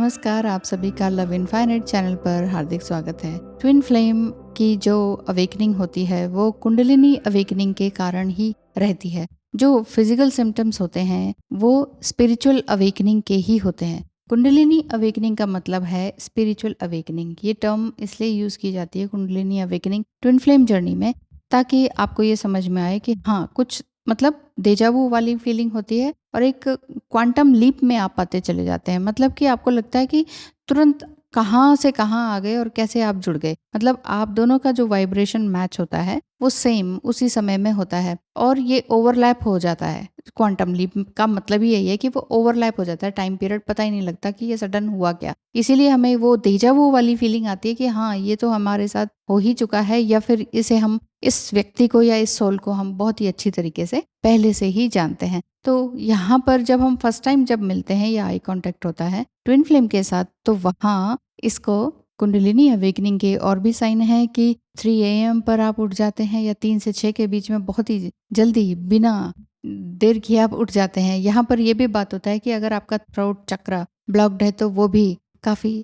नमस्कार, आप सभी का लव इनफाइनाइट चैनल पर हार्दिक स्वागत है। ट्विन फ्लेम की जो अवेकनिंग होती है वो कुंडलिनी अवेकनिंग के कारण ही रहती है। जो फिजिकल सिम्टम्स होते हैं वो स्पिरिचुअल अवेकनिंग के ही होते हैं। कुंडलिनी अवेकनिंग का मतलब है स्पिरिचुअल अवेकनिंग। ये टर्म इसलिए यूज की जाती है kundalini awakening twin flame journey में, ताकि आपको ये समझ में आए कि हाँ, कुछ मतलब डेजावू वाली फीलिंग होती है और एक क्वांटम लीप में आप आते चले जाते हैं। मतलब कि आपको लगता है कि तुरंत कहाँ से कहाँ आ गए और कैसे आप जुड़ गए। मतलब आप दोनों का जो वाइब्रेशन मैच होता है वो सेम उसी समय में होता है और ये ओवरलैप हो जाता है। क्वांटम लीप का मतलब ही यही है कि वो ओवरलैप हो जाता है, टाइम पीरियड पता ही नहीं लगता कि ये सडन हुआ क्या। इसीलिए हमें वो डेजावू वाली फीलिंग आती है कि हाँ, ये तो हमारे साथ हो ही चुका है, या फिर इसे हम इस व्यक्ति को या इस सोल को हम बहुत ही अच्छी तरीके से पहले से ही जानते हैं। तो यहाँ पर जब हम फर्स्ट टाइम जब मिलते हैं या आई कांटेक्ट होता है ट्विन फ्लेम के साथ, तो वहाँ इसको कुंडलिनी अवेकनिंग के और भी साइन है कि 3 AM पर आप उठ जाते हैं या 3 से 6 के बीच में बहुत ही जल्दी बिना देर किए आप उठ जाते हैं। यहाँ पर यह भी बात होता है कि अगर आपका थ्रोट चक्र ब्लॉक्ड है तो वो भी काफी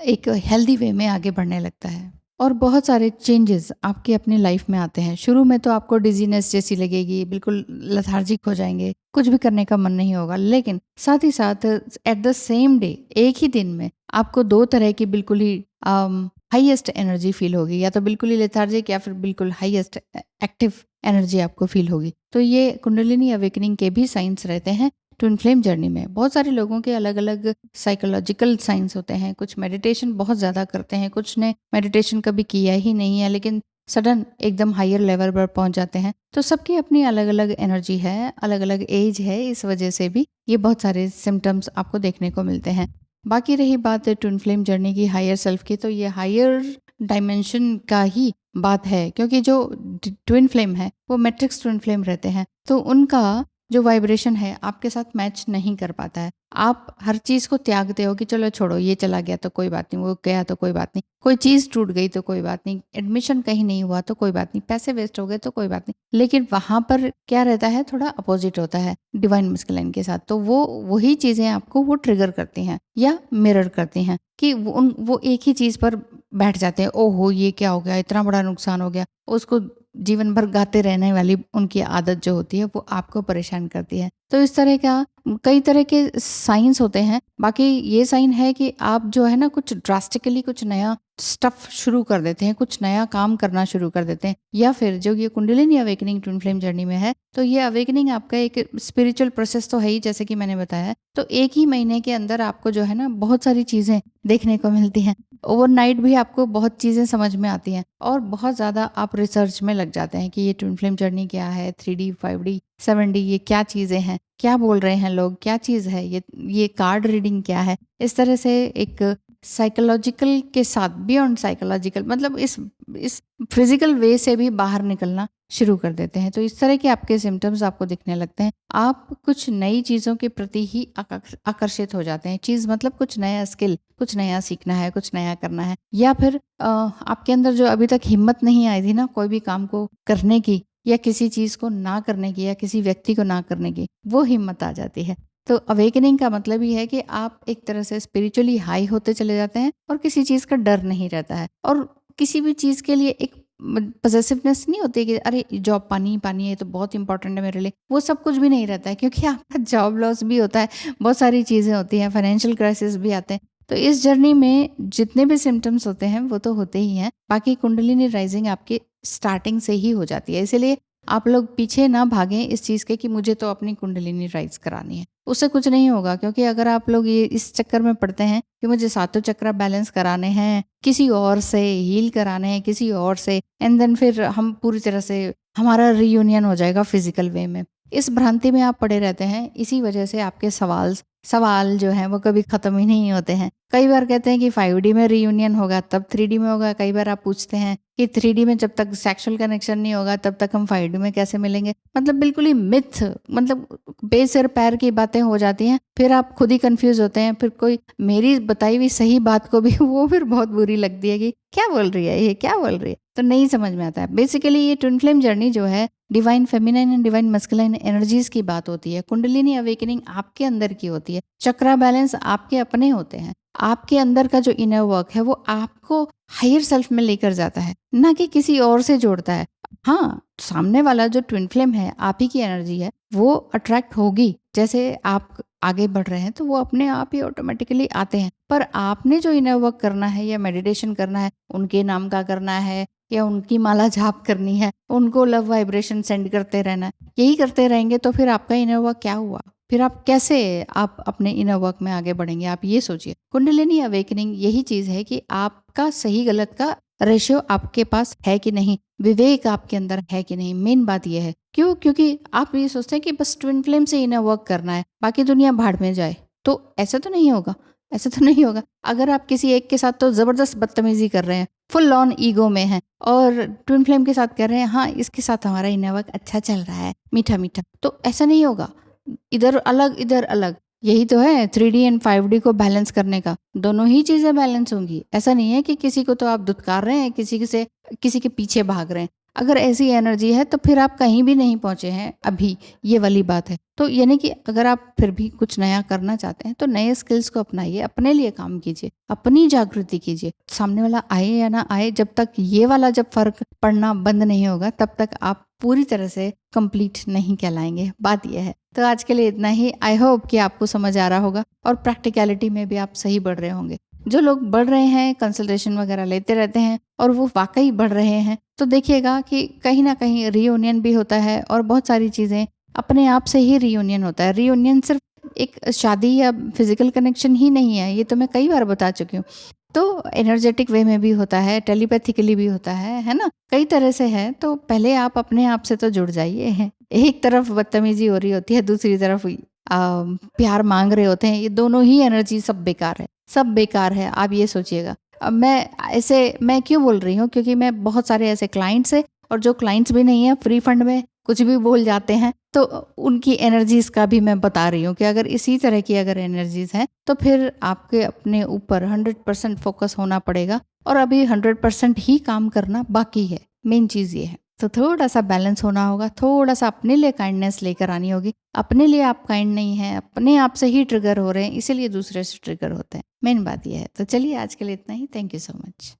एक हेल्दी वे में आगे बढ़ने लगता है। और बहुत सारे चेंजेस आपकी अपनी लाइफ में आते हैं। शुरू में तो आपको डिजीनेस जैसी लगेगी, बिल्कुल लेथार्जिक हो जाएंगे, कुछ भी करने का मन नहीं होगा। लेकिन साथ ही साथ एट द सेम डे, एक ही दिन में आपको दो तरह की बिल्कुल ही हाईएस्ट एनर्जी फील होगी, या तो बिल्कुल ही लेथार्जिक या फिर बिल्कुल हाईएस्ट एक्टिव एनर्जी आपको फील होगी। तो ये कुंडलिनी अवेकनिंग के भी साइंस रहते हैं ट्विन फ्लेम जर्नी में। बहुत सारे लोगों के अलग अलग साइकोलॉजिकल साइंस होते हैं। कुछ मेडिटेशन बहुत ज़्यादा करते हैं, कुछ ने मेडिटेशन कभी किया ही नहीं है लेकिन सडन एकदम हायर लेवल पर पहुंच जाते हैं। तो सबकी अपनी अलग अलग एनर्जी है, अलग अलग एज है, इस वजह से भी ये बहुत सारे सिम्टम्स आपको देखने को मिलते हैं। बाकी रही बात ट्विन फ्लेम जर्नी की हायर सेल्फ की, तो ये हायर डायमेंशन का ही बात है, क्योंकि जो ट्विन फ्लेम है वो मैट्रिक्स ट्विन फ्लेम रहते हैं, तो उनका जो वाइब्रेशन है आपके साथ मैच नहीं कर पाता है। आप हर चीज को त्यागते हो कि चलो छोड़ो, ये चला गया तो कोई बात नहीं, वो गया तो कोई बात नहीं, कोई चीज टूट गई तो कोई बात नहीं, एडमिशन कहीं नहीं हुआ तो कोई बात नहीं, पैसे वेस्ट हो गए तो कोई बात नहीं। लेकिन वहां पर क्या रहता है, थोड़ा अपोजिट होता है डिवाइन मस्कुलाइन के साथ। तो वो वही चीजें आपको वो ट्रिगर करती हैं या मिरर करती हैं कि वो एक ही चीज पर बैठ जाते हैं। ओहो, ये क्या हो गया, इतना बड़ा नुकसान हो गया। उसको जीवन भर गाते रहने वाली उनकी आदत जो होती है वो आपको परेशान करती है। तो इस तरह का कई तरह के साइंस होते हैं। बाकी ये साइन है कि आप जो है ना, कुछ ड्रास्टिकली कुछ नया स्टफ शुरू कर देते हैं, कुछ नया काम करना शुरू कर देते हैं। या फिर जो ये kundalini awakening twin flame journey में है, तो ये अवेकनिंग आपका एक स्पिरिचुअल प्रोसेस तो है ही, जैसे कि मैंने बताया। तो एक ही महीने के अंदर आपको जो है ना बहुत सारी चीजें देखने को मिलती हैं। ओवरनाइट भी आपको बहुत चीजें समझ में आती हैं और बहुत ज्यादा आप रिसर्च में लग जाते हैं कि ये ट्विन फ्लेम जर्नी क्या है, 3D 5D 7D ये क्या चीजें हैं, क्या बोल रहे हैं लोग, क्या चीज है ये कार्ड रीडिंग क्या है। इस तरह से एक साइकोलॉजिकल के साथ बियॉन्ड साइकोलॉजिकल, मतलब इस फिजिकल वे से भी बाहर निकलना शुरू कर देते हैं। तो इस तरह के आपके सिम्टम्स आपको दिखने लगते हैं। आप कुछ नई चीजों के प्रति ही आकर्षित हो जाते हैं। चीज मतलब कुछ नया स्किल, कुछ नया सीखना है, कुछ नया करना है, या फिर आपके अंदर जो अभी तक हिम्मत नहीं आई थी ना कोई भी काम को करने की, या किसी चीज को ना करने की, या किसी व्यक्ति को ना करने की, वो हिम्मत आ जाती है। तो अवेकनिंग का मतलब ही है कि आप एक तरह से स्पिरिचुअली हाई होते चले जाते हैं और किसी चीज का डर नहीं रहता है। और किसी भी चीज के लिए एक पजेसिवनेस नहीं होती कि अरे जॉब पानी पानी है तो बहुत इंपॉर्टेंट है मेरे लिए, वो सब कुछ भी नहीं रहता है, क्योंकि आपका जॉब लॉस भी होता है, बहुत सारी चीजें होती हैं, फाइनेंशियल क्राइसिस भी आते हैं। तो इस जर्नी में जितने भी सिम्टम्स होते हैं वो तो होते ही हैं। बाकी कुंडलिनी राइजिंग आपकी स्टार्टिंग से ही हो जाती है। इसलिए आप लोग पीछे ना भागें इस चीज के कि मुझे तो अपनी कुंडलिनी राइज करानी है, उससे कुछ नहीं होगा। क्योंकि अगर आप लोग ये इस चक्कर में पड़ते हैं कि मुझे सातों चक्र बैलेंस कराने हैं, किसी और से हील कराने हैं, किसी और से, एंड देन फिर हम पूरी तरह से हमारा रियूनियन हो जाएगा फिजिकल वे में, इस भ्रांति में आप पड़े रहते हैं। इसी वजह से आपके सवाल जो है वो कभी खत्म ही नहीं होते हैं। कई बार कहते हैं कि 5D में रियूनियन होगा तब 3D में होगा। कई बार आप पूछते हैं कि 3D में जब तक सेक्सुअल कनेक्शन नहीं होगा तब तक हम 5D में कैसे मिलेंगे। मतलब बिल्कुल ही मिथ, मतलब बेसिर पैर की बातें हो जाती हैं। फिर आप खुद ही कंफ्यूज होते हैं। फिर कोई मेरी बताई हुई सही बात को भी वो फिर बहुत बुरी लगती है कि क्या बोल रही है ये, क्या बोल रही है, तो नहीं समझ में आता है। बेसिकली ये ट्विन फ्लेम जर्नी जो है divine feminine and divine masculine energies की बात होती है। कुंडलिनी अवेकनिंग आपके अंदर की होती है। चक्रा बैलेंस आपके अपने होते हैं। आपके अंदर का जो इनर वर्क है वो आपको हायर सेल्फ में लेकर जाता है, ना कि किसी और से जोड़ता है। हाँ, सामने वाला जो ट्विन फ्लेम है, आप ही की एनर्जी है, वो अट्रैक्ट होगी। जैसे आप आगे बढ़ रहे हैं तो वो अपने आप ही ऑटोमेटिकली आते हैं। पर आपने जो इनर वर्क करना है या मेडिटेशन करना है, उनके नाम का करना है या उनकी माला जाप करनी है, उनको लव वाइब्रेशन सेंड करते रहना है, यही करते रहेंगे तो फिर आपका इनर वर्क क्या हुआ? फिर आप कैसे आप अपने इनर वर्क में आगे बढ़ेंगे? आप ये सोचिए। कुंडलिनी अवेकनिंग यही चीज़ है कि आपका सही गलत का रेशियो आपके पास है कि नहीं, विवेक आपके अंदर है कि नहीं, मेन बात ये है। क्यों? क्योंकि आप ये सोचते हैं कि बस ट्विन फ्लेम से इनर वर्क करना है, बाकी दुनिया भाड़ में जाए। तो ऐसा तो नहीं होगा, ऐसा तो नहीं होगा। अगर आप किसी एक के साथ तो ज़बरदस्त बदतमीज़ी कर रहे हैं, फुल ऑन ईगो में हैं और ट्विन फ्लेम के साथ कह रहे हैं हाँ, इसके साथ हमारा इनर वर्क अच्छा चल रहा है, मीठा-मीठा, तो ऐसा नहीं होगा। इधर अलग, इधर अलग। यही तो है 3D एंड 5D को बैलेंस करने का। दोनों ही चीज़ें बैलेंस होंगी। ऐसा नहीं है कि किसी को तो आप धुतकार रहे हैं, किसी के पीछे भाग रहे हैं। अगर ऐसी एनर्जी है तो फिर आप कहीं भी नहीं पहुँचे हैं अभी, ये वाली बात है। तो यानी कि अगर आप फिर भी कुछ नया करना चाहते हैं तो नए स्किल्स को अपनाइए, अपने लिए काम कीजिए, अपनी जागृति कीजिए। सामने वाला आए या ना आए, जब तक ये वाला जब फ़र्क पड़ना बंद नहीं होगा तब तक आप पूरी तरह से कंप्लीट नहीं कहलाएंगे। बात यह है। तो आज के लिए इतना ही। आई होप कि आपको समझ आ रहा होगा और प्रैक्टिकलिटी में भी आप सही बढ़ रहे होंगे। जो लोग बढ़ रहे हैं, कंसल्टेशन वगैरह लेते रहते हैं और वो वाकई बढ़ रहे हैं, तो देखिएगा कि कहीं ना कहीं रियूनियन भी होता है और बहुत सारी चीज़ें अपने आप से ही रियूनियन होता है। रियूनियन सिर्फ एक शादी या फिजिकल कनेक्शन ही नहीं है, ये तो मैं कई बार बता चुकी हूँ। तो एनर्जेटिक वे में भी होता है, टेलीपैथिकली भी होता है ना? कई तरह से है। तो पहले आप अपने आप से तो जुड़ जाइए। एक तरफ बदतमीजी हो रही होती है, दूसरी तरफ प्यार मांग रहे होते हैं, ये दोनों ही एनर्जी सब बेकार है, सब बेकार है। आप ये सोचिएगा। अब मैं क्यों बोल रही हूँ, क्योंकि मैं बहुत सारे ऐसे क्लाइंट्स है और जो क्लाइंट्स भी नहीं है, फ्री फंड में कुछ भी बोल जाते हैं, तो उनकी एनर्जीज का भी मैं बता रही हूँ कि अगर इसी तरह की अगर एनर्जीज हैं तो फिर आपके अपने ऊपर 100% फोकस होना पड़ेगा और अभी 100% ही काम करना बाकी है। मेन चीज़ ये है। तो थोड़ा सा बैलेंस होना होगा, थोड़ा सा अपने लिए काइंडनेस लेकर आनी होगी। अपने लिए आप काइंड नहीं हैं, अपने आप से ही ट्रिगर हो रहे हैं, इसीलिए दूसरे से ट्रिगर होते हैं। मेन बात यह है। तो चलिए आज के लिए इतना ही। Thank you so much.